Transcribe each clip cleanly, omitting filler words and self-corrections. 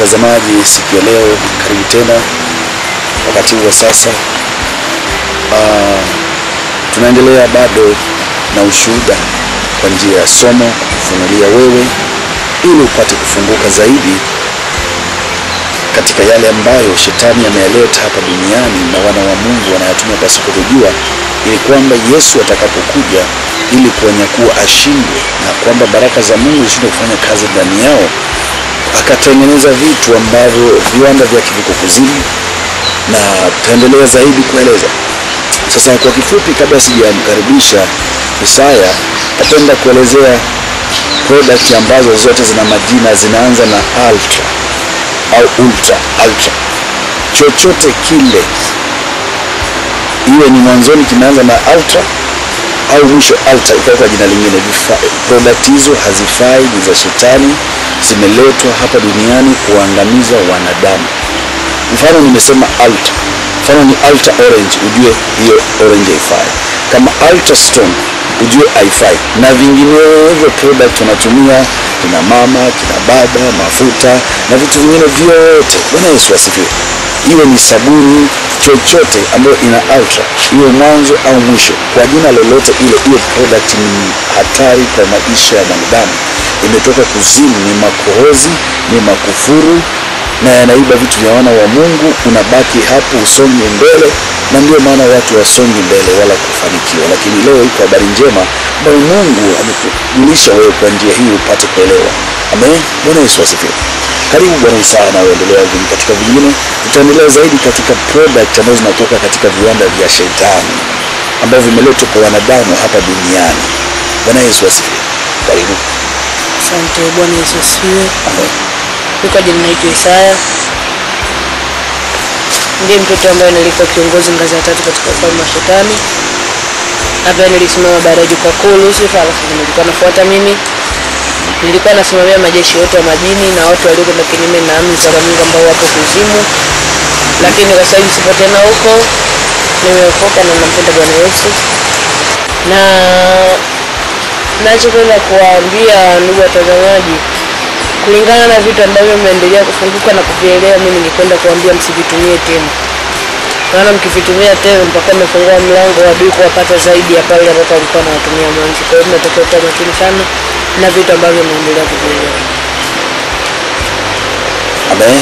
mtazamaji, siku ya leo karibu tena wakati wa sasa. Tunaendelea bado na ushuhuda kwa njia ya somo kufunulia wewe ili upate kufunguka zaidi katika yale ambayo shetani ameyaleta hapa duniani na wana wa Mungu wanayatumia pasipo kujua, ili kwamba Yesu atakapokuja ili kuwanyakua ashindwe, na kwamba baraka za Mungu zishinde kufanya kazi ndani yao. Akatengeneza vitu ambavyo viwanda vyake viko kuzimu, na tutaendelea zaidi kueleza. Sasa kwa kifupi, kabla sijamkaribisha Isaya, napenda kuelezea product ambazo zote zina majina zinaanza na ultra au ultra. Chochote kile, iwe ni mwanzoni kinaanza na ultra au mwisho ultra ikawa jina lingine, product hizo hazifai, ni za shetani, zimeletwa hapa duniani kuangamiza wanadamu. Mfano nimesema ultra, mfano ni ultra orange, ujue hiyo orange haifai. Kama ultra strong, ujue haifai. Na vinginevyo product tunatumia kina mama, kina baba, mafuta na vitu vingine vyote. Bwana Yesu asifiwe. Iwe ni sabuni, chochote ambayo ina ultra, iwe mwanzo au mwisho, kwa jina lolote ile, hiyo product ni hatari kwa maisha ya mwanadamu. Imetoka kuzimu, ni makohozi, ni makufuru, na yanaiba vitu vya wana wa Mungu. Unabaki hapo usonge mbele, na ndio maana watu wasonge mbele wala kufanikiwa. Lakini leo iko habari njema ambayo Mungu amekujulisha wewe kwa njia hii upate kuelewa. Amen. Bwana Yesu asifiwe. Karibu Bwana Isaya, na uendelea katika vingine. Tutaendelea zaidi katika product ambazo zinatoka katika viwanda vya shetani ambavyo vimeletwa kwa wanadamu hapa duniani. Bwana Yesu asifiwe. Karibu. Asante. Bwana Yesu asifiwe. Amen. Kwa jina naitwa Isaya. Ndiye mtoto ambaye nilikuwa kiongozi ngazi ya 3 katika ufalme wa shetani. Hapa nilisimama baada ya jukwaa kuu Lucifer, alafu nilikuwa nafuata mimi. Nilikuwa nasimamia majeshi yote ya majini na watu waliokwenda kinyume na amri za Mungu ambao wapo kuzimu. Lakini kwa sasa hivi sipo tena huko. Nimeokoka na nampenda Bwana Yesu. Na nachopenda kuwaambia ndugu watazamaji, kulingana na vitu ambavyo mmeendelea kufunguka na kuvielewa, mimi ningependa kuambia msivitumie tena. Maana mkivitumia tena mpaka mmefungua mlango wa adui kuwapata zaidi ya pale ambapo alikuwa anawatumia mwanzo. Kwa hiyo mnatakiwa kuwa makini sana na vitu ambavyo mnaendelea kuvielewa. Amen.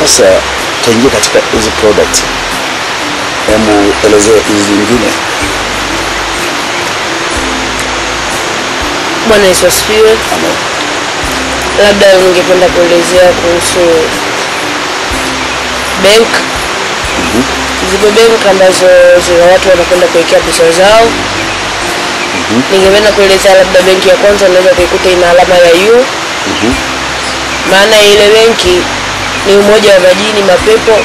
Sasa tuingie katika hizi product. Hebu elezea hizi zingine. Bwana Yesu asifiwe. Amen. Labda ningependa kuelezea kuhusu bank. Zipo bank ambazo zina watu wanakwenda kuwekea pesa zao. Ningependa kuelezea labda benki ya kwanza unaweza kuikuta ina alama ya U. Maana ile benki ni umoja wa majini, mapepo,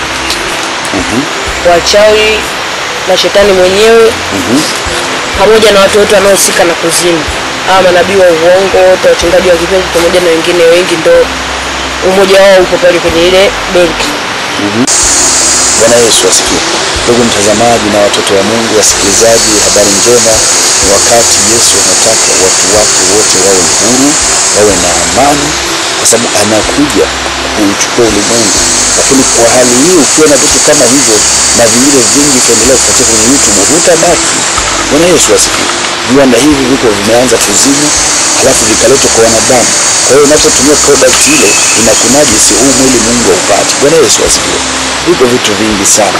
wachawi na shetani mwenyewe, pamoja na watu wote wanaohusika na kuzimu, ama manabii wa uongo, wachungaji wa kipepo pamoja na wengine wengi, ndo umoja wao upo pale kwenye ile benki. Bwana Yesu asifiwe. Ndugu mtazamaji na watoto wa Mungu, wasikilizaji, habari njema. Ni wakati Yesu anataka watu wake wote wawe huru, wawe na amani, kwa sababu anakuja kuchukua ulimwengu. Lakini kwa hali hii, ukiona vitu kama hivyo na vingine vingi kuendelea kupatia kwenye YouTube, hutabaki. Bwana Yesu asifiwe. Viwanda hivi viko vimeanza kuzimu, halafu vikaletwa kwa wanadamu. Kwa hiyo unapotumia product ile inakunajisi huu mwili Mungu upate. Bwana Yesu asifiwe. Viko vitu vingi sana,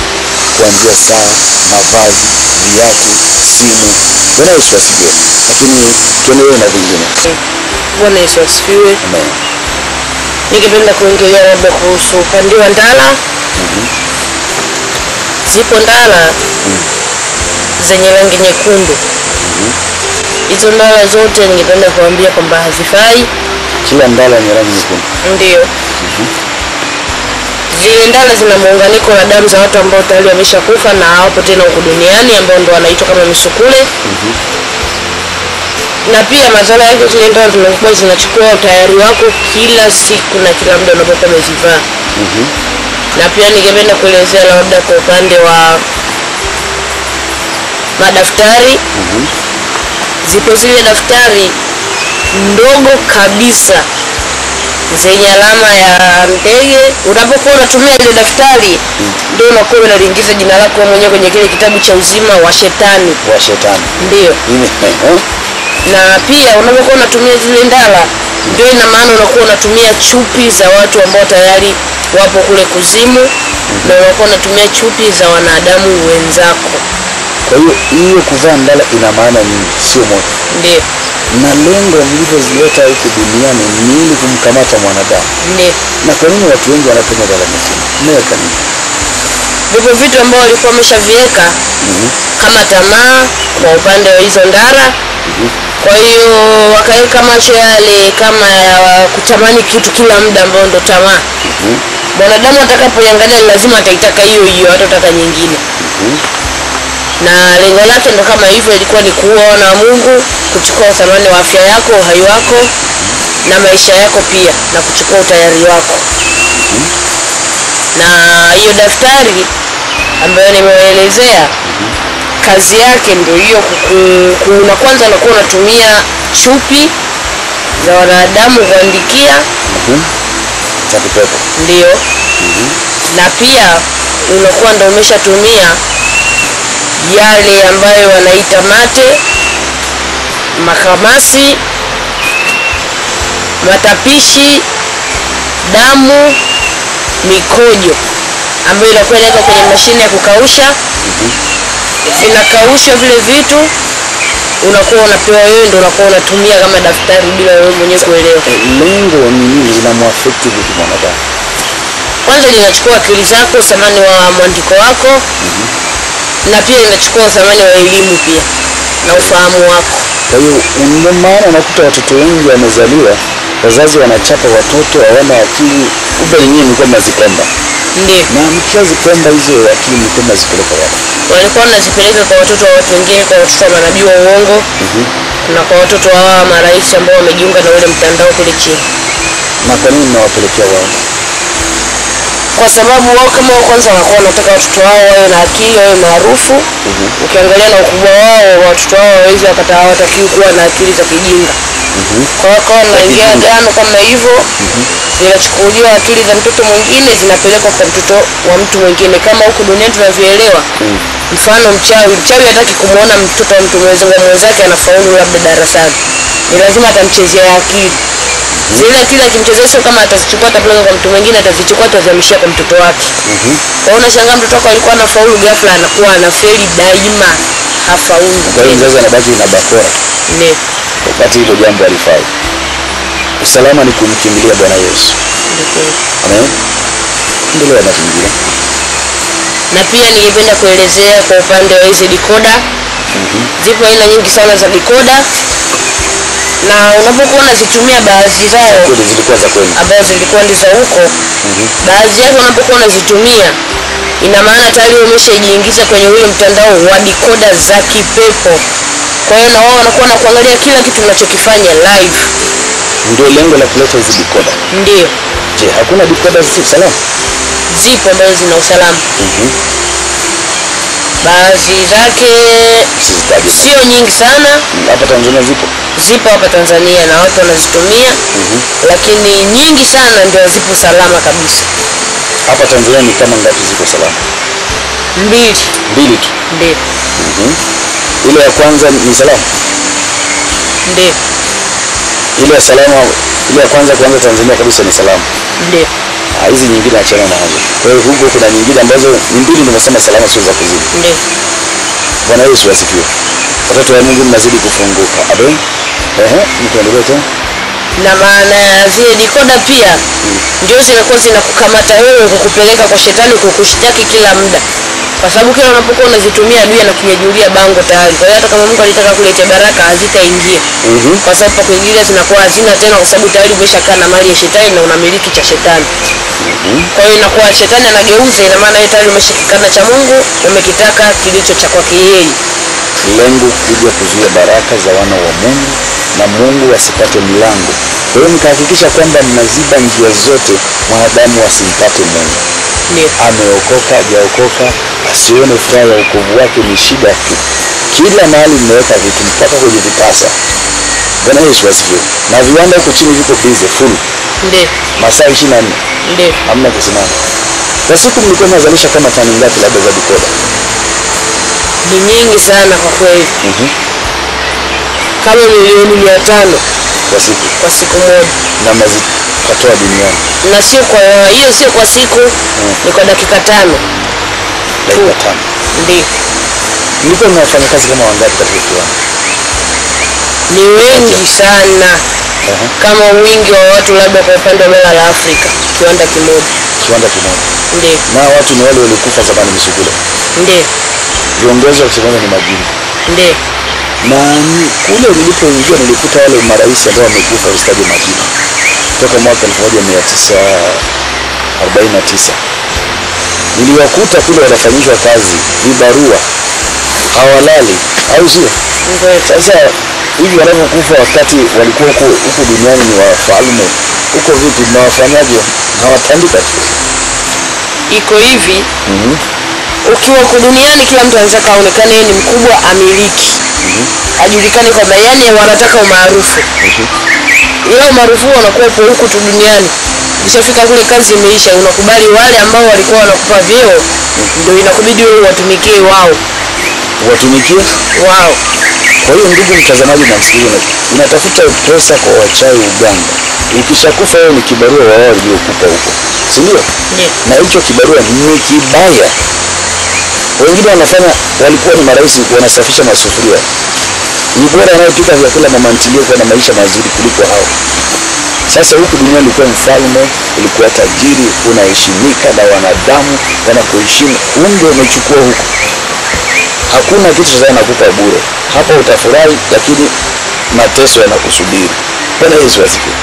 kuanzia saa, mavazi, viatu, simu. Bwana Yesu asifiwe. Lakini tuendelee na vingine. Bwana Yesu asifiwe. Amen. Ningependa kuongelea labda kuhusu upande wa ndala. Zipo ndala zenye rangi nyekundu. Hizo ndala zote ningependa kuambia kwamba hazifai. Kila ndala ni rangi nyekundu. Ndio. Zile ndala zina muunganiko na damu za watu ambao tayari wameshakufa na hawapo tena huko duniani, ambao ndo wanaitwa kama misukule. Na pia madhara yake zile ndala zinakuwa zinachukua utayari wako kila siku na kila muda unapokuwa umezivaa. Na pia ningependa kuelezea labda kwa upande wa madaftari. Zipo zile daftari ndogo kabisa zenye alama ya ndege. Unapokuwa unatumia ile daftari ndio unakuwa unaingiza jina lako mwenyewe kwenye kile kitabu cha uzima wa shetani. Ndio. Na pia unapokuwa unatumia zile ndala ndio ina maana unakuwa unatumia chupi za watu ambao tayari wapo kule kuzimu, na unakuwa unatumia chupi za wanadamu wenzako. Kwa hiyo kuvaa ndala ina maana nyingi, sio moja. Ndio. Na lengo mlivyozileta huku duniani ni ili kumkamata mwanadamu. Ndio. Na kwa nini watu wengi wanapenda ndala mzima? Mmeweka nini? Vipo vitu ambao walikuwa wameshaviweka kama tamaa kwa upande wa hizo ndara. Kwa hiyo wakaweka macho yale kama ya kutamani kitu kila muda ambao ndo tamaa. Mwanadamu atakapoangalia lazima ataitaka hiyo hatataka nyingine. Na lengo lake ndo kama hivyo, ilikuwa ni kuona Mungu, kuchukua thamani wa afya yako, uhai wako na maisha yako pia, na kuchukua utayari wako. Na hiyo daftari ambayo nimeelezea kazi yake ndio hiyo, kuna kwanza unakuwa unatumia chupi za wanadamu kuandikia cha kipepo. Ndio. Na pia unakuwa ndio umeshatumia yale ambayo wanaita mate, makamasi, matapishi, damu, mikojo ambayo inakuwa inawekwa kwenye mashine ya kukausha. Vinakaushwa vile vitu, unakuwa unapewa wewe, ndio unakuwa unatumia kama daftari bila wewe mwenyewe kuelewa. Lengo ni nini? Linamwaffect vipi mwanadamu? Kwanza linachukua akili zako, thamani wa mwandiko wako, na pia linachukua thamani wa elimu pia na ufahamu wako. Kwa hiyo ndio maana unakuta watoto wengi wamezaliwa, wazazi wanachapa watoto, hawana akili, kumbe nyinyi mlikuwa mnazikomba. Ndio. Na mkizikomba hizo akili mlikuwa mnazipeleka wapi? Walikuwa wanazipeleka kwa watoto wa watu wengine, kwa watoto wa manabii wa uongo, na kwa watoto wa marais ambao wamejiunga na ule mtandao kule chini. Na kwa nini mnawapelekea wao? Kwa sababu wao kama kwanza wanakuwa wanataka watoto wao wawe na akili, wawe maarufu. Ukiangalia na ukubwa wao, watoto wao hawezi hawatakiwi kuwa na akili za kijinga. Kwa hiyo kwa naingia gano kama hivyo, zinachukuliwa akili za mtoto mwingine zinapelekwa kwa mtoto wa mtu mwingine. Kama huku duniani tunavyoelewa, mfano mchawi hataki kumuona mtoto wa mtu mwenzake anafaulu labda darasani, ni lazima atamchezea akili. Zile akili akimchezea, sio kama atazichukua atapeleka kwa mtu mwingine, atazichukua atazihamishia kwa mtoto wake. Kwa hiyo unashangaa mtoto wako alikuwa anafaulu, ghafla anakuwa anafeli daima, hafaulu. Kwa hiyo mzazi anabaki na bakora. Ndio. Wakati hilo jambo halifai. Usalama ni kumkimbilia Bwana Yesu. Amen. Ndio na kingine. Na pia ningependa kuelezea kwa upande wa hizi decoder. Zipo aina nyingi sana za decoder. Na unapokuwa unazitumia baadhi zao zilikuwa za kweli, ambazo zilikuwa ndizo huko, baadhi yake unapokuwa unazitumia, ina maana tayari umeshajiingiza kwenye ule mtandao wa decoder za kipepo. Kwa hiyo na wao wanakuwa na kuangalia kila kitu unachokifanya live. Ndio lengo la kuleta hizi decoder. Ndio. Je, hakuna decoder za usalama? Zipo ambazo zina usalama. Baadhi zake sio nyingi sana. Hapa Tanzania zipo hapa Tanzania na watu wanazitumia, lakini nyingi sana ndio zipo salama kabisa. Hapa Tanzania ni kama ngapi ziko salama? Mbili tu. Ndio. Ile ya kwanza ni salama? Ndio. Ile ya kwanza Tanzania kabisa ni salama? Ndio. Hizi nyingine achana na hapo. Kwa hiyo huko kuna nyingine ambazo ni mbili nimesema salama, sio za kuzidi. Ndio. Bwana Yesu asifiwe. Watoto wa Mungu mnazidi kufunguka. Amen. Nikuendelee tena. Na maana zile decoder pia ndio zinakuwa zinakukamata wewe, kukupeleka kwa shetani, kukushtaki kila muda. Kwa sababu kila unapokuwa unazitumia adui anakunyajulia bango tayari. Kwa hiyo hata kama Mungu alitaka kuleta baraka hazitaingia. Kwa sababu kuingilia zinakuwa hazina tena, kwa sababu tayari umeshakaa na mali ya shetani na unamiliki cha shetani. Kwa hiyo inakuwa shetani anageuza, ina maana wewe tayari umeshikana cha Mungu, umekitaka kilicho cha kwake yeye. Lengo kuja kuzuia baraka za wana wa Mungu na Mungu asipate mlango. Kwa hiyo mkahakikisha kwamba mnaziba njia zote mwanadamu asimpate Mungu. Ndio. Ameokoka, hajaokoka, asione furaha ya wokovu wake ni shida tu. Kila mahali mmeweka vitu mpaka kwenye vitasa. Bwana Yesu asifiwe. Na viwanda huko chini viko busy full. Ndiyo. Masaa 24. Ndiyo. Hamna kusimama. Kwa siku mlikuwa mnazalisha kama tani ngapi labda za decoder? Ni nyingi sana kwa kweli. Kama milioni 500 kwa siku moja. Na mnazikatoa duniani. Na sio kwa hiyo, sio kwa siku, ni kwa dakika 5. Dakika 5. Ndiyo. Mlikuwa mnafanya kazi kama wangapi katika kiwanda? Ni wengi sana. Kama wingi wa watu labda kwa upande wa bara la Afrika, kiwanda kimoja. Ndiyo. Na watu ni wale walikufa zamani Misugule. Ndiyo. Viongozi wa kiwanda ni majini. Ndiyo. Na kule nilipoingia nilikuta wale marais ambao wamekufa ustadi majini. Toka mwaka 1949. Niliwakuta kule wanafanyishwa kazi, vibarua, hawalali, au sio? Sasa hivi wanapokufa wakati walikuwa huko duniani ni wafalme, huko vipi mnawafanyaje? Hawatandika tu. Iko hivi. Ukiwa huko duniani kila mtu anataka aonekane yeye ni mkubwa, amiliki. Ajulikane kwamba yani wanataka umaarufu. Ila umaarufu unakuwa huko tu duniani. Ukishafika kule kazi imeisha, unakubali wale ambao walikuwa wanakupa vyeo, ndio inakubidi wewe watumikie wao. Watumikie wao. Kwa hiyo ndugu mtazamaji na msikilizaji, unatafuta pesa kwa wachawi uganga. Ukishakufa wewe ni kibarua wa wao waliokupa huko. Si ndio? Na hicho kibarua ni kibaya. Wengine wanafanya, walikuwa ni marais wanasafisha masufuria. Ni bora anayepika vyakula mama ntilie kwa na maisha mazuri kuliko hao. Sasa huku duniani ulikuwa mfalme, ulikuwa tajiri, unaheshimika na wanadamu wanakuheshimu. Ungo umechukua huko. Hakuna kitu sasa nakupa bure. Hapa utafurahi lakini mateso yanakusubiri. Bwana Yesu asifiwe.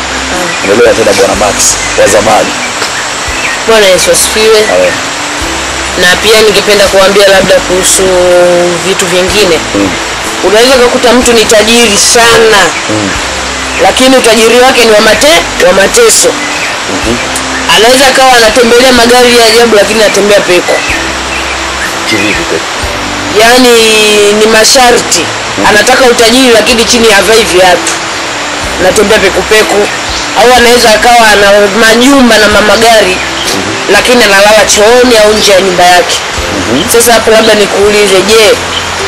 Endelea tena Bwana Max wa zamani. Bwana Yesu asifiwe. Na pia ningependa kuambia labda kuhusu vitu vingine. Unaweza kukuta mtu ni tajiri sana. Lakini utajiri wake ni wa mateso. Anaweza kawa anatembelea magari ya ajabu lakini anatembea peko. Kivipi peko? Yaani ni masharti. Anataka utajiri lakini chini havai viatu. Anatembea peko. Au anaweza akawa ana manyumba na magari lakini analala chooni au nje ya nyumba yake. Sasa hapo labda nikuulize, je,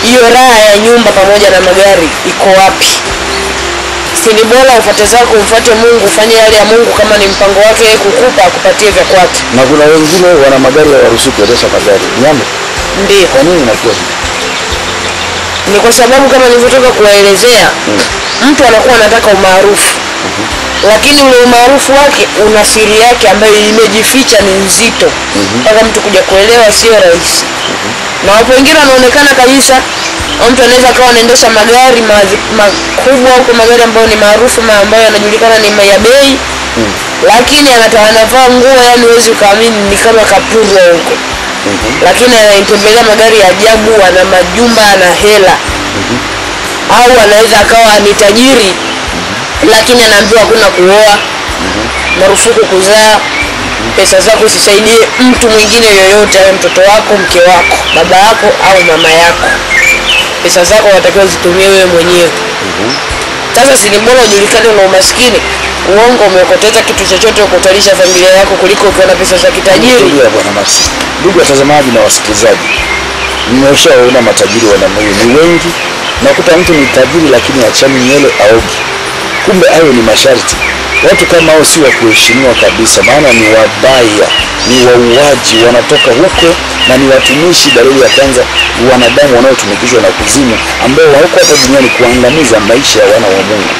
hiyo raha ya nyumba pamoja na magari iko wapi? Si ni bora ufuate zako, umfuate Mungu, ufanye yale ya Mungu kama ni mpango wake kukupa, akupatie vya kwake. Na kuna wengine wana magari ya waruhusu kuendesha magari. Niambe? Ndiyo. Kwa nini inakuwa hivi? Ni kwa sababu kama nilivyotoka kuwaelezea, mtu anakuwa anataka umaarufu. Lakini ule umaarufu wake una siri yake ambayo imejificha, ni nzito. Mpaka mtu kuja kuelewa sio rahisi. Na wapo wengine wanaonekana kabisa, mtu anaweza kawa anaendesha magari makubwa huko, magari ambayo ni maarufu, ambayo yanajulikana ni ya bei, lakini anavaa nguo yani huwezi ukaamini ni kama kapurwa huko. Lakini anatembelea magari ya ajabu, ana majumba, ana hela. Au anaweza akawa ni tajiri lakini anaambiwa hakuna kuoa, marufuku kuzaa, pesa zako usisaidie mtu mwingine yoyote, awe mtoto wako, mke wako, baba yako au mama yako. Pesa zako unatakiwa zitumie wewe mwenyewe. Sasa si ni bora ujulikane na umaskini, uongo umeokoteza kitu chochote ukotalisha familia yako kuliko ukiwa na pesa za kitajiri. Bwana Max. Ndugu watazamaji na wasikilizaji, nimeshaona matajiri wa namna hiyo ni wengi. Nakuta mtu ni tajiri lakini achani nywele aogi. Kumbe hayo ni masharti. Watu kama hao si wa kuheshimiwa kabisa, maana ni wabaya, ni wauaji, wanatoka huko na ni watumishi. Dalili ya kwanza, wanadamu wanaotumikishwa na kuzimu ambao wako hapa duniani kuangamiza maisha ya wana wa Mungu.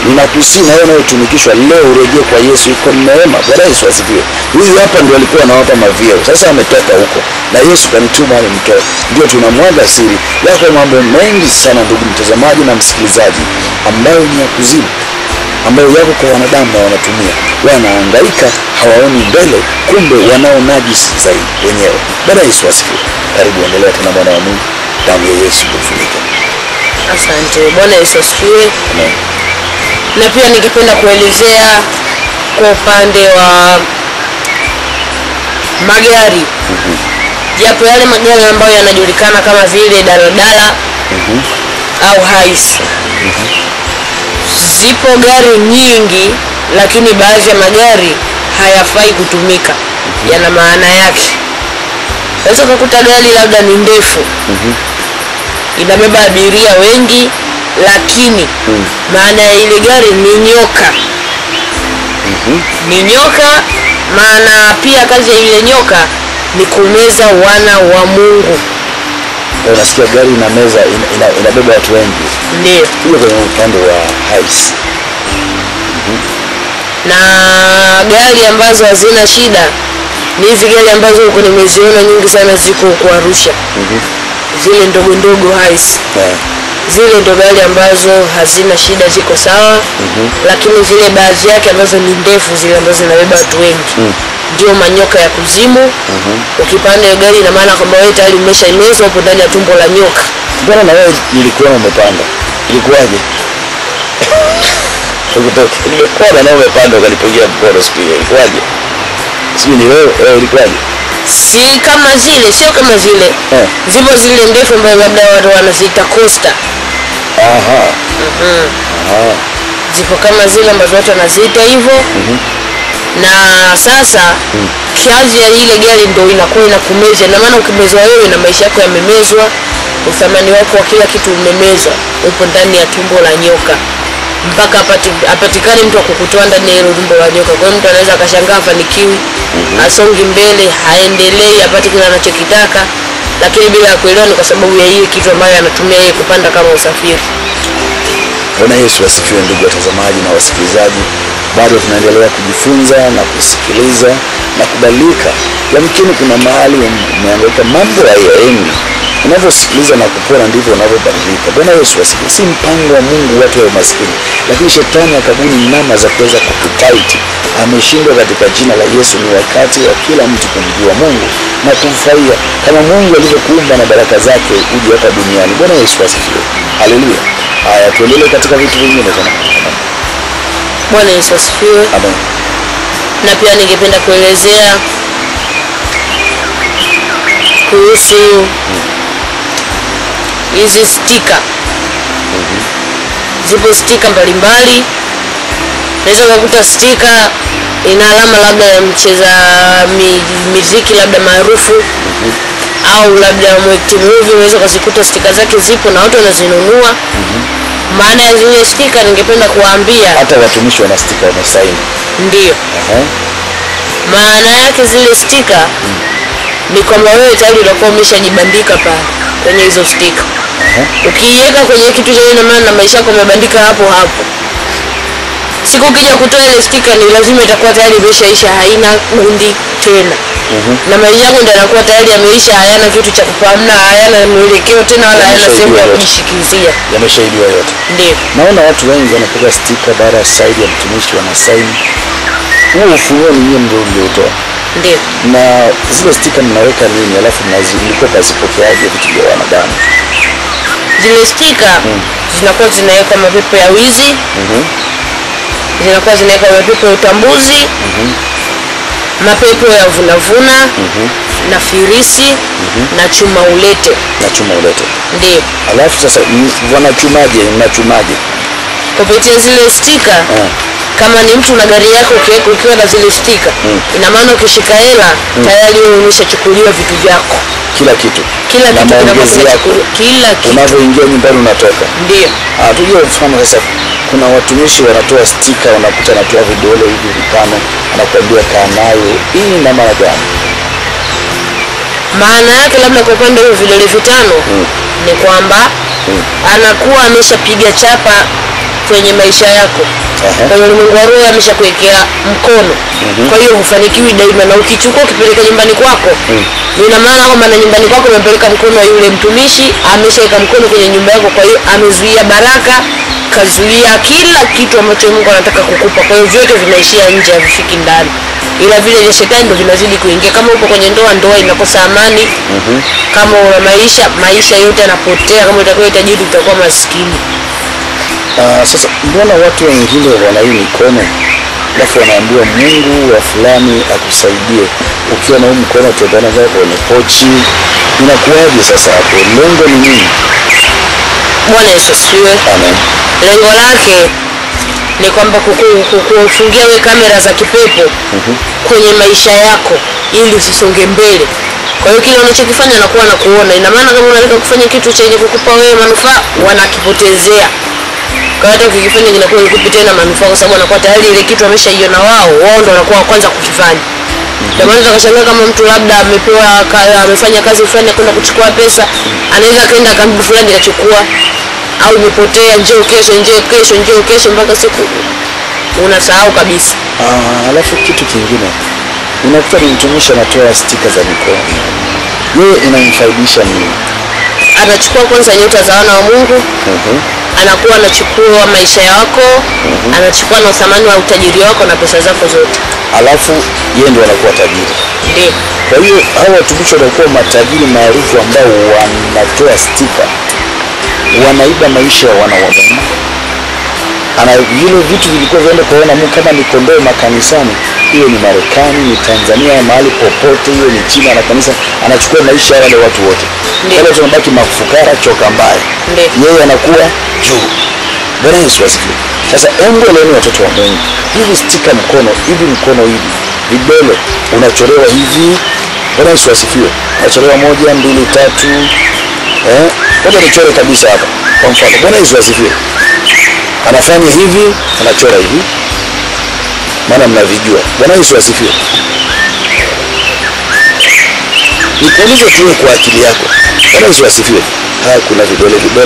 Ninakusii na wewe unayotumikishwa leo urejee kwa Yesu, iko neema. Bwana Yesu asifiwe. Huyu hapa ndio alikuwa anawapa mavyeo, sasa ametoka huko na Yesu kanituma nimtoe. Ndio tunamwaga siri yako, mambo mengi sana ndugu mtazamaji na msikilizaji, ambayo ni ya kuzimu, ambayo yako kwa wanadamu na wanatumia, wanahangaika, hawaoni mbele, kumbe wanao najisi zaidi wenyewe. Bwana Yesu asifiwe. Karibu, endelea tena mwana wa Mungu, damu ya Yesu kufunika. Asante. Bwana Yesu asifiwe. Amen. Na pia ningependa kuelezea kwa upande wa magari. Japo yale magari ambayo yanajulikana kama vile daladala au haisi. Zipo gari nyingi lakini baadhi ya magari hayafai kutumika. Yana maana yake. Unaweza kukuta gari labda ni ndefu, inabeba abiria wengi, lakini maana ya ile gari ni nyoka. Ni nyoka, maana pia kazi ya ile nyoka ni kumeza wana wa Mungu. Unasikia gari inameza inabeba watu wengi. Ndio. Hiyo kwenye upande wa haisi. Na gari ambazo hazina shida ni hizi gari ambazo uko nimeziona nyingi sana ziko kwa Arusha. Zile ndogo ndogo haisi. Zile ndo gari ambazo hazina shida, ziko sawa. Lakini zile baadhi yake ambazo ni ndefu, zile ambazo zinabeba watu wengi, ndio manyoka ya kuzimu. Ukipanda hiyo gari ina maana kwamba wewe tayari umeshaimezwa hapo ndani ya tumbo la nyoka. Bwana, na wewe nilikuwa umepanda. Ilikuwaje? Nilikuwa na umepanda ukanipigia mkono siku hiyo. Ilikuwaje? Sio ni wewe, ilikuwaje? Si kama zile, sio kama zile. Zipo zile ndefu ambazo labda watu wanaziita coaster. Zipo kama zile ambazo watu wanaziita hivyo. Na sasa kazi ya ile gari ndio inakuwa inakumeza. Na maana ukimezwa wewe na maisha yako yamemezwa, uthamani wako wa kila kitu umemezwa, upo ndani ya tumbo la nyoka. Mpaka apatikane mtu akukutoa ndani ya hilo tumbo la nyoka. Kwa hiyo mtu anaweza akashangaa afanikiwi, asongi mbele, haendelei, apate kile anachokitaka, lakini bila kuelewa ni kwa sababu ya hiyo kitu ambayo anatumia yeye kupanda kama usafiri. Bwana Yesu asifiwe. Ndugu watazamaji na wasikilizaji, bado tunaendelea kujifunza na kusikiliza na kubadilika. Yamkini kuna mahali umeangaika mambo hayaendi. Unavyosikiliza na kupona ndivyo unavyobadilika. Bwana Yesu asifiwe. Si mpango wa Mungu watu wa maskini, lakini shetani akabuni namna za kuweza kukutaiti. Ameshindwa katika jina la Yesu. Ni wakati wa kila mtu kumjua Mungu na kumfurahia kama Mungu alivyokuumba na baraka zake uje hapa duniani. Bwana Yesu asifiwe. Haleluya. Haya, tuendelee katika vitu vingine tena. Bwana Yesu asifiwe. Amen. Na pia ningependa kuelezea kuhusu hizi stika. Zipo stika mbalimbali. Unaweza kukuta stika ina alama labda ya mcheza muziki labda maarufu, au labda mwekti movie. Unaweza kuzikuta stika zake zipo na watu wanazinunua. Maana ya zile stika ningependa kuambia hata watumishi wana stika wamesaini. Ndio. Maana yake zile stika ni kwamba wewe tayari unakuwa umeshajibandika pale kwenye hizo stika. Ukiiweka kwenye kitu cha ina maana maisha yako yamebandika hapo hapo. Siku ukija kutoa ile stika ni lazima itakuwa tayari imeshaisha, haina gundi tena. Na maisha yako ndio yanakuwa tayari yameisha, hayana kitu cha kupamna, hayana mwelekeo tena, wala hayana sehemu ya kujishikizia. Yameshaibiwa yote. Ndio. Naona watu wengi wanapiga stika baada ya side ya mtumishi wanasaini. Huo ufunuo ni nyinyi ndio mliotoa. Ndio. Na zile stika mnaweka nini, alafu mlikuwa kazipokeaje vitu vya wanadamu? Zile stika zinakuwa zinaweka mapepo ya wizi. Zinakuwa zinaweka mapepo ya utambuzi. Mapepo ya vunavuna, na firisi, na chuma ulete. Na chuma ulete. Ndio. Alafu sasa mnachumaje? Kupitia zile stika. Kama ni mtu na gari yako ukiwa na zile stika, ina maana ukishika hela tayari wewe umeshachukuliwa vitu vyako. Kila kitu. Kila kitu kinachukuliwa. Kila kitu. Unavyoingia nyumbani unatoka. Ndio. Tujue mfano sasa, kuna watumishi wanatoa stika, wanakuta anatoa vidole hivi vitano, anakuambia kaa nayo. Hii ina maana gani? Maana yake labda kwa upande wa vidole vitano ni kwamba anakuwa ameshapiga chapa kwenye maisha yako. Kwa hiyo Mungu wa roho ameshakuwekea mkono. Kwa hiyo hufanikiwi daima, na ukichukua ukipeleka nyumbani kwako, ina maana kwamba na nyumbani kwako umepeleka mkono wa yule mtumishi, ameshaweka mkono kwenye nyumba yako. Kwa hiyo amezuia baraka, kazuia kila kitu ambacho Mungu anataka kukupa. Kwa hiyo vyote vinaishia nje, havifiki ndani. Ila vile vya shetani ndio vinazidi kuingia. Kama uko kwenye ndoa inakosa amani. Kama una maisha yote yanapotea. Kama utakuwa tajiri utakuwa maskini. Sasa mbona watu wengine wana hii mikono, alafu wanaambiwa Mungu wa fulani akusaidie, ukiwa na huu mkono utadhana zako kwenye pochi, inakuwaje sasa hapo? Lengo ni nini? Bwana Yesu asifiwe. Amen. Lengo lake ni kwamba kufungia we kamera za kipepo kwenye maisha yako ili usisonge mbele. Kwa hiyo kile unachokifanya anakuwa anakuona. Ina maana kama unataka kufanya kitu chenye kukupa wewe manufaa, wanakipotezea. Kwa hiyo hata ukifanya kinakuwa kikupi tena manufaa, kwa sababu anakuwa tayari ile kitu ameshaiona wao ndio wanakuwa wa kwanza kukifanya. Ndio maana tukashangaa kama mtu labda amefanya kazi fulani kwenda kuchukua pesa, anaweza kaenda kambi fulani akachukua, au imepotea, njoo kesho mpaka siku unasahau kabisa. Alafu kitu kingine, unakuta ni mtumishi anatoa stika za mikono. Yeye inamfaidisha nini? Anachukua kwanza nyota za wana wa Mungu. Anakuwa anachukua maisha yako, anachukua na thamani wa utajiri wako na pesa zako zote. Alafu yeye ndio anakuwa tajiri. Ndio. Kwa hiyo hao watumishi wanakuwa matajiri maarufu ambao wanatoa stika, wanaiba maisha ya wana wa Mungu. Vile vitu vilikuwa vyaenda kuona Mungu kama ni kondoo makanisani, hiyo ni Marekani, ni Tanzania, mahali popote, hiyo ni China na kanisa, anachukua maisha ya wale watu wote. Wale tunabaki mafukara choka mbaya. Yeye anakuwa juu. Bwana Yesu asifiwe. Sasa leo ni watoto wa Mungu. Hivi stika mkono hivi, vidole unachorewa hivi. Bwana Yesu asifiwe. Unachorewa 1 2 3. Ngoja nichore kabisa hapa. Kwa mfano, Bwana Yesu asifiwe. Anafanya hivi, anachora hivi. Maana mnavijua. Bwana Yesu asifiwe. Nikuulize tu kwa akili yako. Bwana Yesu asifiwe. Kuna vidole huko.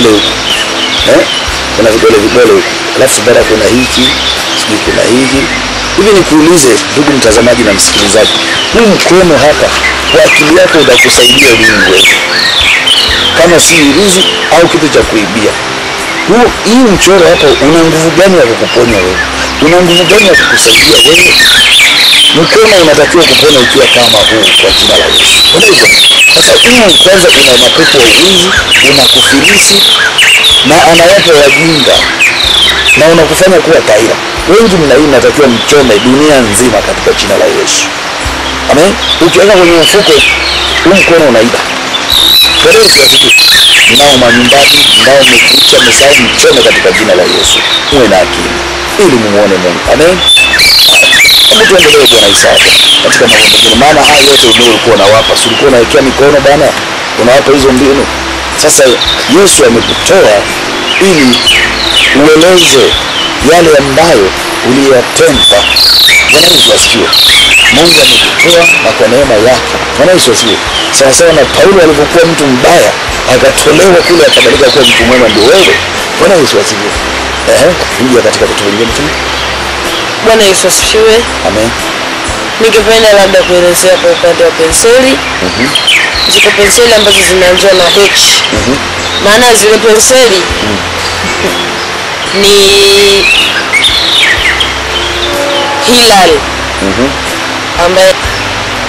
Kuna vidole huko. Alafu baada kuna hiki, sijui kuna hivi. Hivi nikuulize ndugu mtazamaji na msikilizaji, huu mkono hapa kwa akili yako utakusaidia nini wewe? Kama si irizi au kitu cha kuibia. Hii mchoro hapa una nguvu gani ya kukuponya wewe? Una nguvu gani ya kukusaidia wewe? Mkono unatakiwa kupona ukiwa kama huu kwa jina la Yesu. Unajua? Sasa hii kwanza una mapepo ya wizi, unakufilisi na anawapa wajinga na unakufanya kuwa taira. Wengi mnatakiwa mchome dunia nzima katika jina la Yesu. Amen. Ukiweka kwenye mfuko huu mkono unaiba. Kwa hiyo nao manyumbani, nao mekucha, mesao mchome katika jina la Yesu. Uwe na akili ili muone Mungu. Amen. Hebu tuendelee Bwana Isaya katika mambo mengine, maana haya yote ulikuwa unawapa, si ulikuwa unawekea mikono bana, unawapa hizo mbinu. Sasa Yesu amekutoa ili ueleze yale ambayo uliyatenda. Bwana Yesu asifiwe. Mungu amekutoa na kwa neema yake. Bwana Yesu asifiwe. Sawa na Paulo alipokuwa mtu mbaya, akatolewa kule akabadilika kuwa mtu mwema, ndio wewe. Bwana Yesu asifiwe. Ndio katika vitu vingine tu. Bwana Yesu asifiwe. Amen. Ningependa labda kuelezea kwa upande wa penseli. Ziko penseli ambazo zinaanzwa na H. Maana zile penseli ni Hilal. Ambaye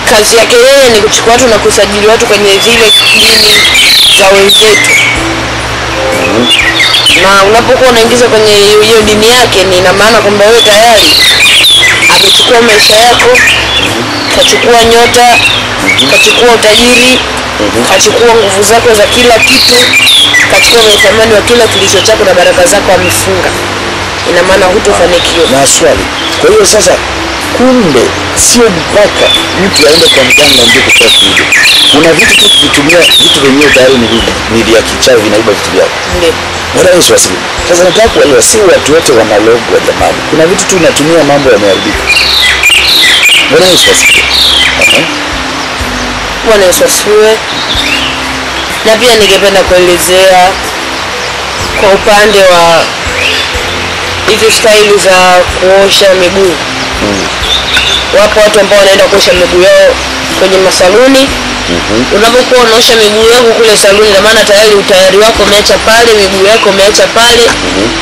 kazi yake yeye ni kuchukua watu na kusajili watu kwenye zile dini za wenzetu. Na unapokuwa unaingiza kwenye hiyo dini yake, ni ina maana kwamba wewe tayari amechukua maisha yako, kachukua nyota, kachukua utajiri, kachukua nguvu zako za kila kitu, kachukua thamani wa kila kilicho chako na baraka zako amefunga. Ina maana hutofanikiwa. Na swali. Kwa hiyo sasa kumbe sio mpaka mtu aende kwa mganga ndio kutoa kitu. Kuna vitu tu kutumia vitu vyenyewe tayari ni vya kichawi, vinaiba vitu vyako. Ndio. Bwana Yesu asifiwe. Sasa nataka kuelewa, si watu wote wanalogwa jamani. Kuna vitu tu unatumia mambo yameharibika. Bwana Yesu asifiwe. Bwana Yesu asifiwe. Na pia ningependa kuelezea kwa upande wa hizo staili za kuosha miguu. Wapo watu ambao wanaenda kuosha miguu yao kwenye masaluni. Unapokuwa unaosha miguu yako kule saluni, na maana tayari utayari wako umeacha pale, miguu yako umeacha pale,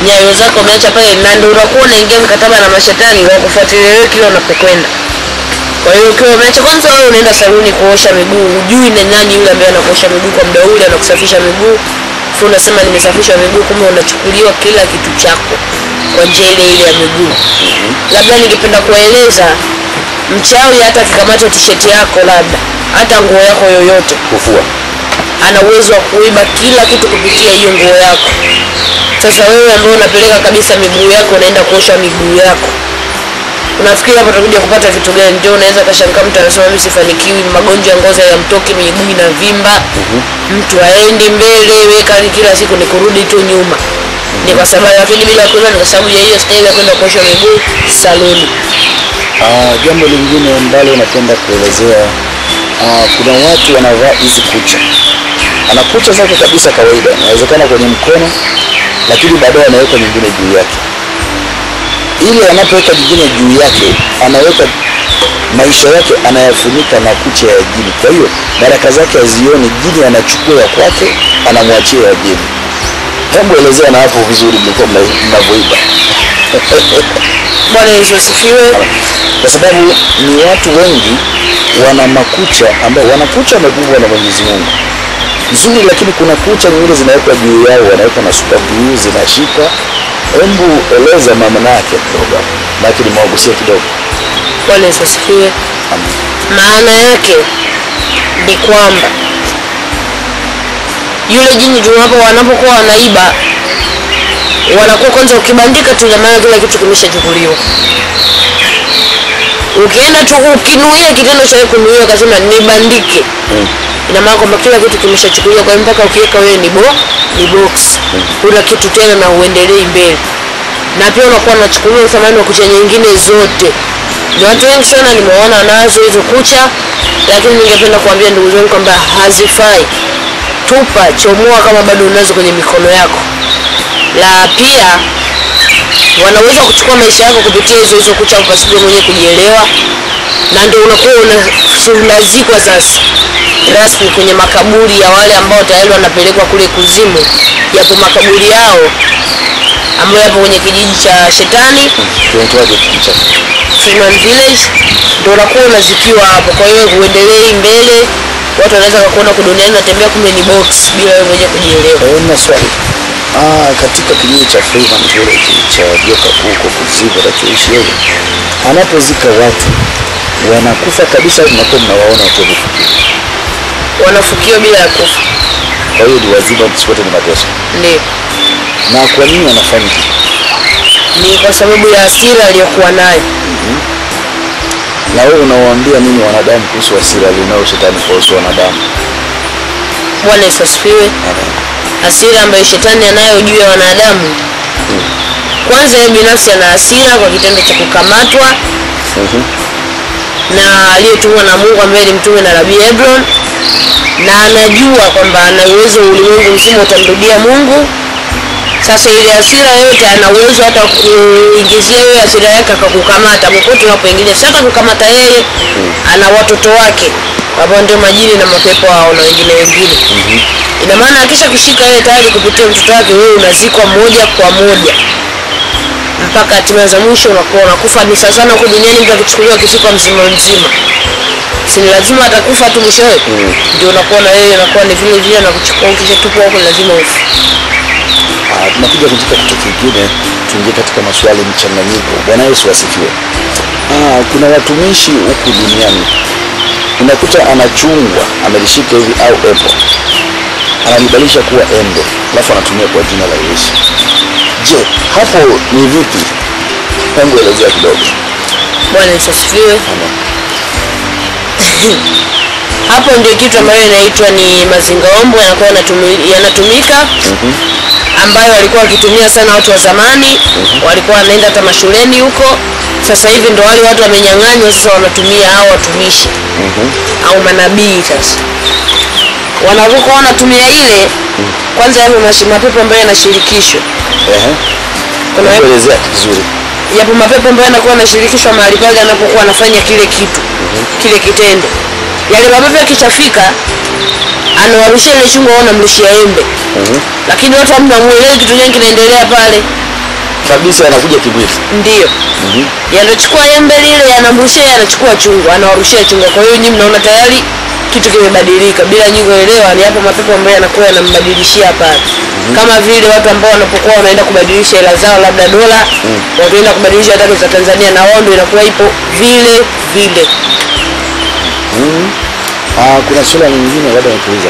nyayo zako umeacha pale, na ndio unakuwa unaingia mkataba na mashetani wa kufuatilia wewe kila unapokwenda. Kwa hiyo ukiwa umeacha kwanza, wewe unaenda saluni kuosha miguu, hujui ni nani yule ambaye anakuosha miguu kwa muda ule, anakusafisha miguu. Sio unasema nimesafisha miguu, kumbe unachukuliwa kila kitu chako kwa njia ile ya miguu. Labda ningependa kueleza, mchawi hata akikamata t-shirt yako, labda hata nguo yako yoyote, kufua, ana uwezo wa kuiba kila kitu kupitia hiyo nguo yako. Sasa wewe ambao unapeleka kabisa miguu yako, unaenda kuosha miguu yako, unafikiri hapo utakuja kupata vitu gani? Ndio unaweza kashangaa mtu anasema mimi sifanikiwi, magonjwa ya ngozi yamtoke, miguu na vimba. Mtu aende mbele, weka kila siku ni kurudi tu nyuma. Ni kwa sababu lakini bila kuona, ni kwa sababu ya hiyo staili ya kwenda kuosha miguu saloni. Jambo lingine ambalo napenda kuelezea, kuna watu wanavaa hizi kucha. Ana kucha zake kabisa kawaida, inawezekana kwenye mkono, lakini baadaye anaweka nyingine juu yake. Ile anapoweka nyingine juu yake, anaweka maisha yake anayafunika na kucha ya jini. Kwa hiyo baraka zake hazioni, jini anachukua ya kwake, anamwachia ya jini. Hebu elezea na hapo vizuri mlikuwa mnavyoiba. Bwana Yesu asifiwe. Kwa sababu ni watu wengi wana makucha ambao wanakucha wamekumbwa na Mwenyezi Mungu nzuri, lakini kuna kucha nyingine zinawekwa juu yao, wanaweka na super glue zinashika. Hebu eleza maana yake kidogo, lakini mwagusie kidogo. Bwana Yesu asifiwe. Maana yake ni kwamba yule jini wanapokuwa wanaiba, wanakuwa kwanza ukibandika tu, na maana kila kitu kimeshachukuliwa. Ukienda tu ukinuia kitendo cha kunuia akasema nibandike, ina maana kwamba kila kitu kimeshachukuliwa. Kwa mpaka ukiweka wewe ni box, kuna kitu tena na uendelee mbele. Na pia unakuwa unachukuliwa thamani wa kucha nyingine zote. Ni watu wengi sana nimeona nazo hizo kucha, lakini ningependa kuambia ndugu zangu kwamba hazifai. Tupa, chomoa kama bado unazo kwenye mikono yako. La pia wanaweza kuchukua maisha yako kupitia hizo kucha pasipo mwenyewe kujielewa, na ndio unakuwa unazikwa sasa rasmi kwenye makaburi ya wale ambao tayari wanapelekwa kule kuzimu. Yapo makaburi yao ambayo yapo kwenye kijiji cha Shetani, tunaitwaje kijiji? Freeman Village. Ndio unakuwa unazikiwa hapo. Kwa hiyo uendelee mbele, watu wanaweza kukuona kwa duniani unatembea kumbe ni box bila wewe mwenyewe kujielewa. Na swali, katika kijiji cha Freeman Village cha Joka huko kuzimu anachoishi yeye, anapozika watu wanakufa kabisa, tunakuwa mnawaona watu wanafukiwa bila ya kufa. Kwa hiyo ni wazima wote ni mateso. Ndio. Na kwa nini wanafanya hivyo? Ni kwa sababu ya hasira aliyokuwa nayo. Na wewe unawaambia nini wanadamu kuhusu hasira alionayo Shetani kuhusu wanadamu? Bwana Yesu asifiwe. Hasira ambayo Shetani anayo juu ya wanadamu, kwanza yeye binafsi ana hasira kwa kitendo cha kukamatwa na aliyetumwa na Mungu ambaye ni mtume na Nabii Hebron, na anajua kwamba ana uwezo ulimwengu mzima utamrudia Mungu. Sasa ile hasira yote ana uwezo hata kuingizia wewe hasira yake akakukamata popote unapoingilia. Sasa kukamata yeye, ana watoto wake ambao ndio majini na mapepo hao na wengine. Ina maana akisha kushika yeye tayari kupitia mtoto wake, wewe unazikwa moja kwa moja mpaka hatima za mwisho unakuwa unakufa. Ni sana huko duniani mtu akichukuliwa kifika mzima, si lazima atakufa tu mwishowe. Ndio unakuwa na yeye anakuwa ni vile na kuchukua, kisha tupo huko lazima ufe. Tunakuja katika kitu kingine, tuingie katika maswali mchanganyiko. Bwana Yesu asifiwe. Kuna watumishi huku duniani unakuta anachungwa amelishika hivi au epo, analibadilisha kuwa embe, alafu anatumia kwa jina la Yesu. Je, hapo ni vipi? Hebu elezea kidogo. Bwana Yesu asifiwe. Hapo ndio kitu ambayo inaitwa ni mazingaombo, yanakuwa yanatumika, ambayo walikuwa wakitumia sana watu wa zamani. Walikuwa wanaenda hata mashuleni huko. Sasa hivi ndio wale watu wamenyang'anywa, sasa wanatumia hao watumishi au manabii. Sasa wanapokuwa wanatumia ile, kwanza yapo mapepo ambayo yanashirikishwa. Kuna elezea vizuri. Yapo mapepo ambayo yanakuwa yanashirikishwa mahali pale anapokuwa anafanya kile kitu, kile kitendo. Yale mapepo yakishafika, anawarushia ile chungu au anamrushia embe. Lakini watu hamnamuelewi kitu gani kinaendelea pale. Kabisa anakuja kibwili. Ndio. Yanachukua embe lile, anamrushia, anachukua chungu, anawarushia chungu. Kwa hiyo nyinyi mnaona tayari kitu kimebadilika bila nyinyi kuelewa. Ni hapo mapepo ambayo yanakuwa yanambadilishia pale. Kama vile watu ambao wanapokuwa wanaenda kubadilisha hela zao, labda dola, wanaenda kubadilisha hata za Tanzania, na wao ndio inakuwa ipo vile vile. Kuna swali lingine labda nikuuliza.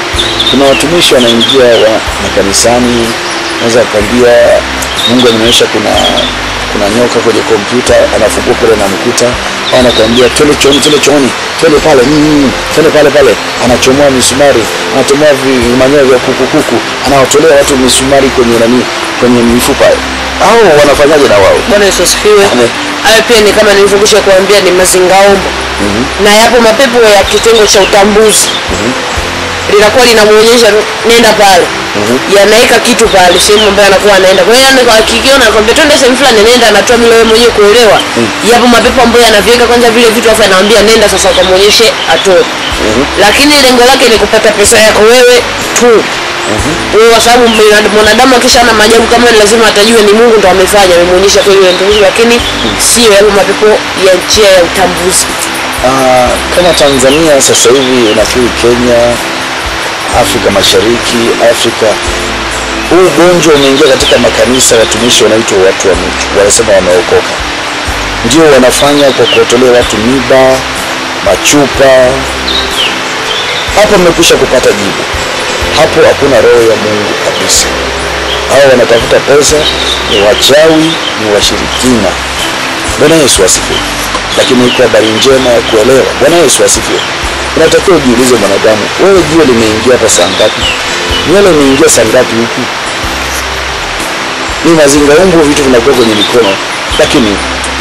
Kuna watumishi wanaingia makanisani, Naweza kukwambia Mungu amenionyesha kuna nyoka kwenye kompyuta, anafungua kule na mkuta, au anakuambia twende chooni, twende pale, twende pale, anachomoa misumari, anachomoa manyoya vya kuku, anawatolea watu misumari kwenye mifupa. Au wanafanyaje na wao? Bwana Yesu asifiwe. Hayo pia ni kama nilivyokwisha kuambia, ni mazingaombo. Na yapo mapepo ya kitengo cha utambuzi. Linakuwa linamuonyesha nenda pale. Yanaika kitu pale sehemu ambayo anakuwa anaenda. Kwa hiyo akikiona akwambia twende sehemu fulani, nenda, anatoa bila wewe mwenyewe kuelewa. Yapo mapepo ambayo yanaviweka kwanza vile vitu afa anawaambia nenda sasa ukamuonyeshe atoe. Lakini lengo lake ni kupata pesa yako wewe tu. Kwa sababu mwanadamu akisha na maajabu kama ni lazima atajue ni Mungu ndo amefanya, amemuonyesha kwa hiyo ndio, lakini sio yapo mapepo ya njia ya utambuzi. Kama Tanzania sasa hivi, nafikiri Kenya, Afrika Mashariki, Afrika, huu ugonjwa umeingia katika makanisa. Watumishi wanaitwa watu wa mtu, wanasema wameokoka, ndio wanafanya kwa kuotolea watu miba, machupa. Hapo mmekwisha kupata jibu. Hapo hakuna roho ya Mungu kabisa. Hao wanatafuta pesa, ni wachawi, ni washirikina. Bwana Yesu asifiwe. Lakini iko habari njema ya kuelewa. Bwana Yesu asifiwe. Unatakiwa ujiulize mwanadamu, wewe jua limeingia hapa saa ngapi? Nywele imeingia saa ngapi huku? Ni mazingaombo, vitu vinakuwa kwenye mikono, lakini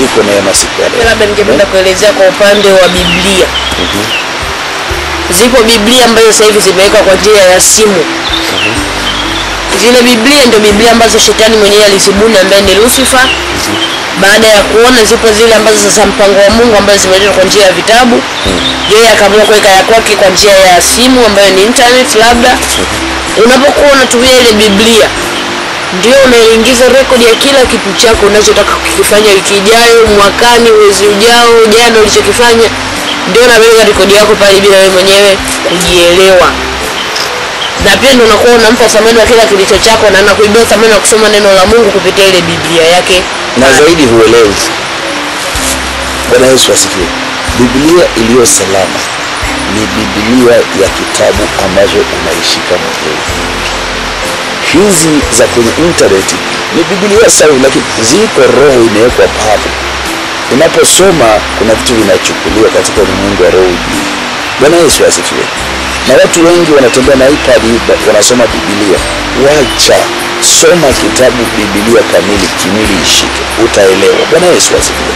iko neema siku ya leo. Labda ningependa kuelezea kwa upande wa Biblia. Zipo Biblia ambazo sasa hivi zimewekwa kwa njia ya simu. Zile Biblia ndio Biblia ambazo shetani mwenyewe alizibuni, ambaye ni Lucifer. Baada ya kuona zipo zile ambazo sasa mpango wa Mungu ambazo zimeletwa kwa njia ya vitabu, yeye akaamua kuweka ya kwake kwa njia ya simu ambayo ni internet. Labda unapokuwa unatumia ile Biblia, ndio unaingiza rekodi ya kila kitu chako unachotaka kukifanya wiki ijayo, mwakani, mwezi ujao, jana ulichokifanya, ndio unaweka rekodi yako pale bila wewe mwenyewe kujielewa. Na pia ndio unakuwa unampa thamani wa kila kilicho chako, na anakuibia thamani ya kusoma neno la Mungu kupitia ile Biblia yake. Na zaidi huelewi. Bwana Yesu asifiwe. Biblia iliyo salama ni Biblia ya kitabu ambazo unaishika mwenyewe. Hizi za kwenye internet ni Biblia sawa, lakini ziko roho imewekwa hapo. Unaposoma kuna vitu vinachukuliwa katika ulimwengu wa roho. Bwana Yesu asifiwe. Na watu wengi wanatembea na iPad wanasoma Biblia. Wacha, soma kitabu Biblia kamili, kimili ishike, utaelewa. Bwana Yesu asifiwe.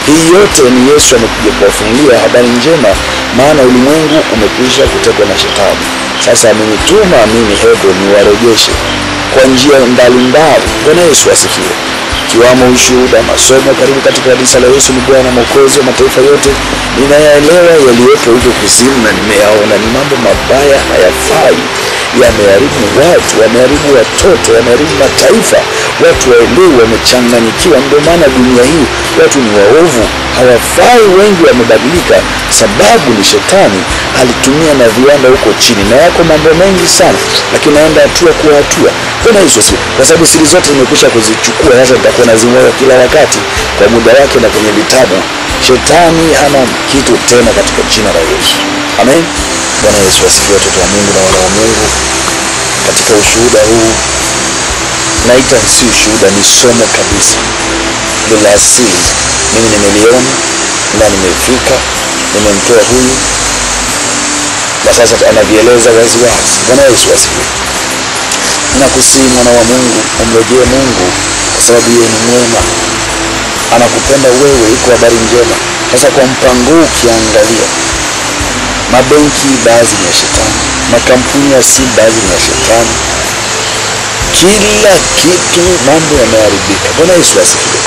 Hii yote ni Yesu amekuja kuwafungulia habari njema, maana ulimwengu umekwisha kutekwa na shetani. Sasa amenituma mimi hebu niwarejeshe kwa njia mbalimbali. Bwana Yesu asifiwe. Kiwamo ushuhuda, masomo, karibu katika kanisa la Yesu ni Bwana Mwokozi wa mataifa yote. Ninayaelewa yaliyopo huko kuzimu na nimeyaona, ni mambo mabaya, hayafai, yameharibu watu, yameharibu watoto, yameharibu mataifa. Watu waelewi, wamechanganyikiwa. Ndio maana dunia hii watu ni waovu, hawafai, wengi wamebadilika, sababu ni shetani alitumia na viwanda huko chini, na yako mambo mengi sana, lakini naenda hatua kwa hatua. Bwana Yesu asifiwe. Kwa sababu siri zote nimekwisha kuzichukua, sasa nitakuwa nazimwaga kila wakati kwa muda wake na kwenye vitabu. Shetani hana kitu tena katika jina la Yesu. Amen. Bwana Yesu asifiwe. Watoto wa Mungu na wana wa Mungu, katika ushuhuda huu, naita si ushuhuda, ni somo kabisa la asili. Mimi nimeliona na nimefika, nimemtoa huyu na sasa anavieleza wazi wazi. Bwana Yesu asifiwe. Nakusihi mwana wa Mungu, umrejee Mungu kwa sababu yeye ni mwema. Anakupenda wewe, iko habari njema. Sasa kwa mpango ukiangalia, mabenki baadhi ni ya shetani, makampuni ya simu baadhi ni ya shetani, kila kitu, mambo yameharibika. Bwana Yesu asifiwe.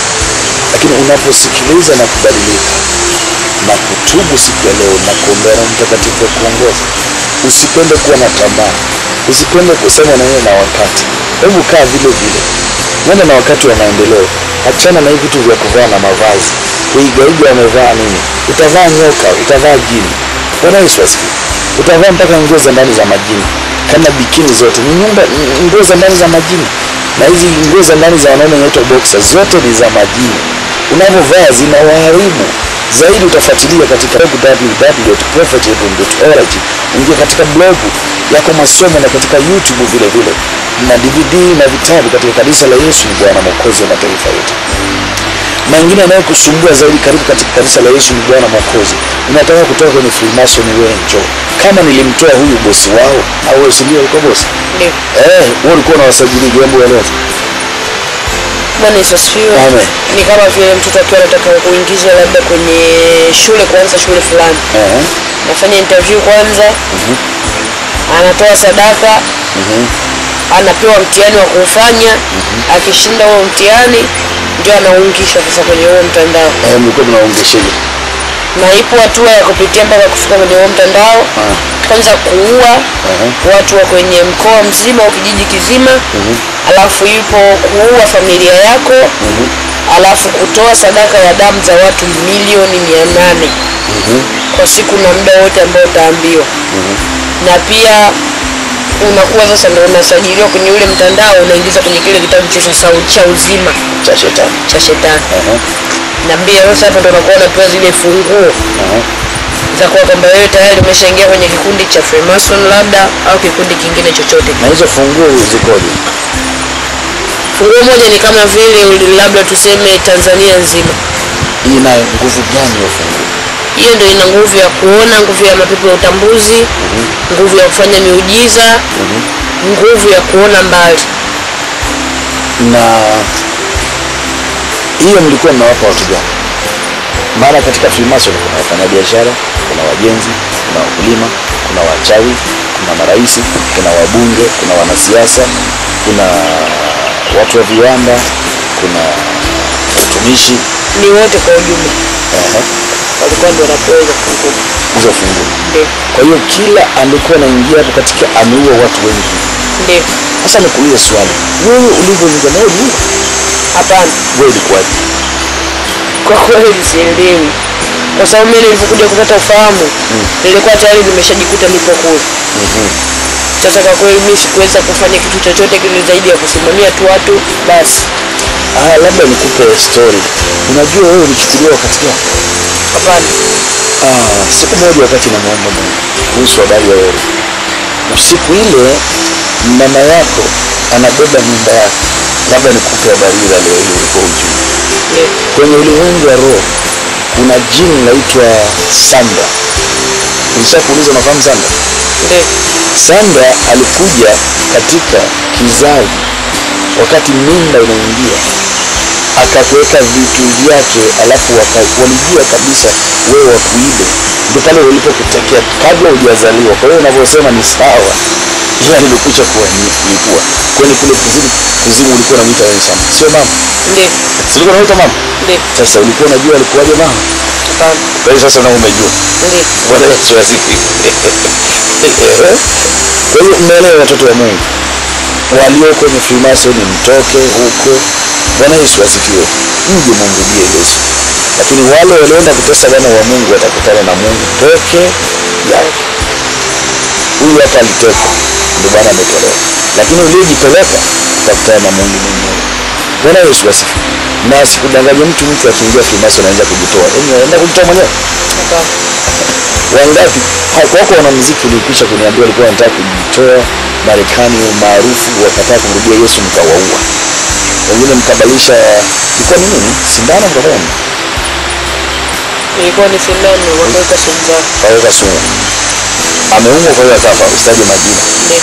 Lakini unaposikiliza na kubadilika na kutubu siku ya leo na kuombea Roho Mtakatifu kuongoza, usipende kuwa na tamaa, usipende kusema na yeye na wakati. Hebu kaa vile vile, nenda na wakati wa maendeleo. Achana na hivi vitu vya kuvaa na mavazi, kuigaiga wamevaa nini. Utavaa nyoka, utavaa jini. Bwana Yesu asifiwe. Utavaa mpaka nguo za ndani za majini, kama bikini zote ni nguo za ndani za majini, na hizi nguo za ndani za wanaume inaitwa boxer, zote ni za majini. Unapovaa zinawaharibu. Zaidi utafuatilia katika www.prophetyedom.org. Ingia katika blog yako masomo, na katika YouTube vile vile na DVD na vitabu katika kanisa la Yesu ni Bwana Mwokozi wa mataifa yote. Mengine yanayokusumbua zaidi, karibu katika kanisa la Yesu ni Bwana Mwokozi. Unataka kutoka kwenye Freemason, wewe njoo. Kama nilimtoa huyu bosi wao, au wewe ndio uko bosi? Ndio. Wewe ulikuwa unawasajili jambo la leo. Bwana Yesu asifiwe. Amen. Ni kama vile mtoto akiwa anataka kuingizwa labda kwenye shule, kwanza shule fulani. Nafanya interview kwanza. Anatoa sadaka. Anapewa mtihani wa kufanya. Akishinda huo mtihani ndio anaungishwa sasa kwenye huo mtandao. Mlikuwa mnaungishaje? Na ipo hatua ya kupitia mpaka kufika kwenye huo mtandao. Kwanza kuua watu wa kwenye mkoa mzima au kijiji kizima. Alafu ipo kuua familia yako. Alafu kutoa sadaka ya damu za watu milioni 800 kwa siku na muda wote ambao utaambiwa. Na pia unakuwa sasa ndio unasajiliwa kwenye ule mtandao, unaingiza kwenye kile kitabu cha uzima cha shetani. Na pia sasa hapo ndio unakuwa unapewa zile funguo za kwa kwamba wewe tayari umeshaingia kwenye kikundi cha Freemason labda au kikundi kingine chochote. Na hizo funguo zikoje? Funguo moja ni kama vile labda tuseme Tanzania nzima. Ina nguvu gani hiyo funguo? Hiyo ndio ina nguvu ya kuona, nguvu ya mapepo ya utambuzi, nguvu ya kufanya miujiza, nguvu ya kuona mbali. Na hiyo mlikuwa mnawapa watu gani? Maana katika Freemason kuna wafanyabiashara, kuna wajenzi, kuna wakulima, kuna wachawi, kuna marais, kuna wabunge, kuna wanasiasa, kuna watu wa viwanda, kuna watumishi, ni wote kwa ujumla. Walikuwa ndio wanapewa hizo funguo. Ndio. Kwa hiyo kila alikuwa anaingia hapo katika ameua watu wengi. Ndio. Sasa nikuulize swali. Wewe ulivyoingia na wewe? Hapana. Wewe ulikuwaje? Kwa kweli sielewi. Kwa sababu mimi nilipokuja kupata ufahamu, nilikuwa tayari nimeshajikuta nipo kule. Sasa kwa kweli mimi sikuweza kufanya kitu chochote kile zaidi ya kusimamia tu watu basi. Labda nikupe story. Unajua wewe ulichukuliwa wakati gani? Hapana. Siku moja wakati namuomba Mungu kuhusu habari ya wewe. Na siku ile mama yako anabeba mimba yako. Labda nikupe habari ile leo hii ulikuwa hujui. Kwenye ulimwengu wa roho kuna jini laitwa Sandra. Ulishakuuliza unafahamu Sandra? Ndio. Sandra alikuja katika kizazi wakati mimba inaingia, akakuweka vitu vyake, alafu walijua kabisa wewe wakuibe. Ndio pale walipokutekea kabla hujazaliwa. Kwa hiyo unavyosema ni sawa, yeye alikuja kuwa kwani kule kuzimu ulikuwa unamuita wewe sana, sio mama? Ndio. Sio unamuita mama? Ndio. Sasa ulikuwa unajua alikuwaje mama? Hapana. Kwa hiyo sasa na umejua. Ndio. Bwana Yesu asifiwe. Kwa hiyo mmeelewa watoto wa Mungu walio kwenye Freemason, mtoke huko. Bwana Yesu asifiwe. Mje mumrudie Yesu. Lakini wale walioenda kutesa wana wa Mungu watakutana na Mungu peke yake. Huyu hapa alitekwa, ndio Bwana ametolewa. Lakini uliyejipeleka utakutana na Mungu mwenyewe. Bwana Yesu asifiwe. Na sikudanganye mtu akiingia Freemason anaanza kujitoa. Anaenda kujitoa mwenyewe. Wangapi hakuwako wanamuziki ulikwisha kuniambia walikuwa wanataka kujitoa Marekani maarufu, wakataa kumrudia Yesu mkawaua. Wengine mkabalisha ilikuwa ni nini? Sindano mkafanya? Ilikuwa ni sindano wakaweka sumu zake. Kaweka sumu. Ameumwa kwa hiyo akafa, usitaje majina. Ndio.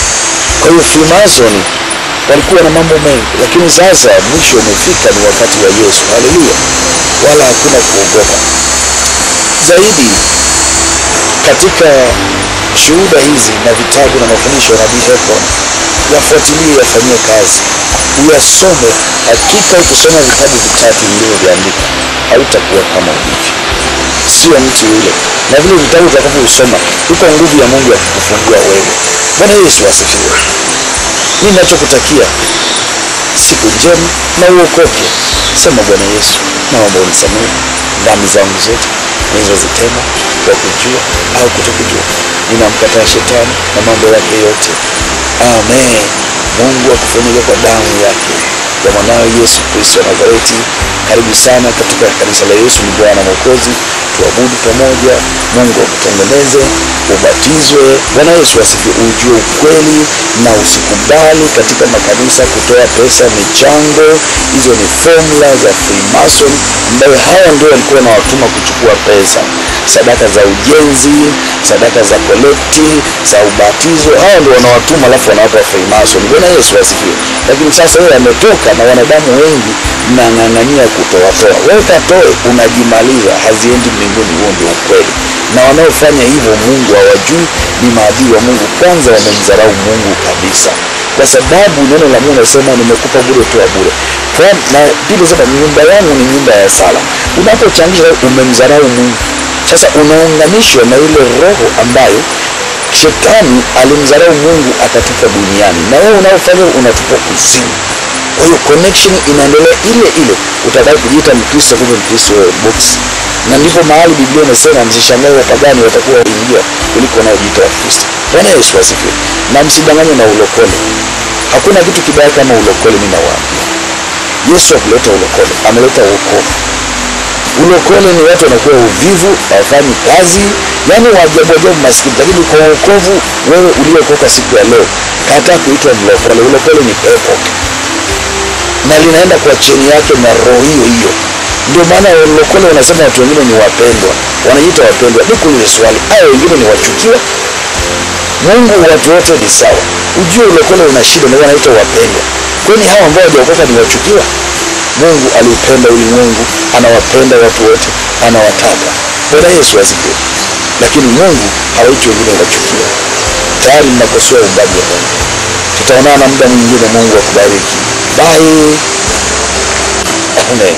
Kwa hiyo Freemason walikuwa na mambo mengi, lakini sasa mwisho umefika, ni wakati wa Yesu. Haleluya. Wala hakuna kuogopa. Zaidi katika shuhuda hizi na vitabu na mafundisho ya Nabii Hekon, yafuatilie, yafanyie kazi, uyasome. Hakika ukisoma vitabu vitatu nilivyoandika hautakuwa kama ulivyo, sio mtu yule. Na vile vitabu utakapousoma iko nguvu ya Mungu ya kukufungua wewe. Bwana Yesu asifiwe. Mimi ninachokutakia siku njema na uokoke. Sema, Bwana Yesu, naomba unisamehe dhambi zangu zote nilizozitenda kwa kujua au kutokujua. Ninamkataa shetani na mambo yake yote. Amen. Mungu akufunike kwa damu yake. ya mwanawe Yesu Kristo wa Nazareti. Karibu sana katika kanisa la Yesu ni Bwana Mwokozi. Tuabudu pamoja, Mungu akutengeneze, ubatizwe. Bwana Yesu asifiwe. Ujue ukweli na usikubali katika makanisa kutoa pesa, michango. Hizo ni formula za Freemason ambayo hawa ndio walikuwa na watuma kuchukua pesa. Sadaka za ujenzi, sadaka za kolekti, za ubatizo, hawa ndio wanawatuma alafu wanawapa Freemason. Bwana Yesu asifiwe. Lakini sasa yeye ametoka na wanadamu wengi mnang'ang'ania kutoa. Wewe katoe, unajimaliza, haziendi mbinguni. Huo ndio ukweli. Na wanaofanya hivyo Mungu hawajui, ni maadili wa Mungu. Kwanza wamemdharau Mungu kabisa. Kwa sababu neno la Mungu nasema nimekupa bure, toa bure. Na Biblia inasema nyumba yangu ni nyumba ya sala. Unapochangisha umemdharau Mungu. Sasa unaunganishwa na ile roho ambayo Shetani alimdharau Mungu akatupa duniani, na wewe unaofanya unatupa kuzimu. Kwa hiyo connection inaendelea ile ile. Utadai kujiita Mkristo kumbe Mkristo wewe box. Na ndipo mahali Biblia inasema msishangae wapagani watakuwa waingia kuliko wanaojiita Wakristo. Bwana Yesu asifiwe. Na msidanganywe na ulokole. Hakuna kitu kibaya kama ulokole, mimi nawaambia. Yesu akuleta ulokole, ameleta wokovu. Ulokole ni watu wanakuwa uvivu, hawafanyi kazi, yani wajabu maskini. Lakini kwa wokovu, wewe uliokoka siku ya leo, kataa kuitwa mlokole. Ulokole ni pepo, na linaenda kwa cheni yake na roho hiyo hiyo. Ndio maana ulokole wanasema watu wengine ni wapendwa, wanajiita wapendwa. Niko ile swali, hao wengine ni wachukiwa? Mungu watu wote ni sawa. Ujue ulokole una shida na wanaita wapendwa. Kwani hao ambao hawajaokoka ni wachukiwa? Mungu alipenda ulimwengu, anawapenda watu wote, anawataka. Bwana Yesu asifiwe. Lakini Mungu hawaiti wengine wachukiwa. Tayari mnakosoa uumbaji wa Mungu. Tutaonana muda mwingine. Mungu akubariki. Bye. Amen.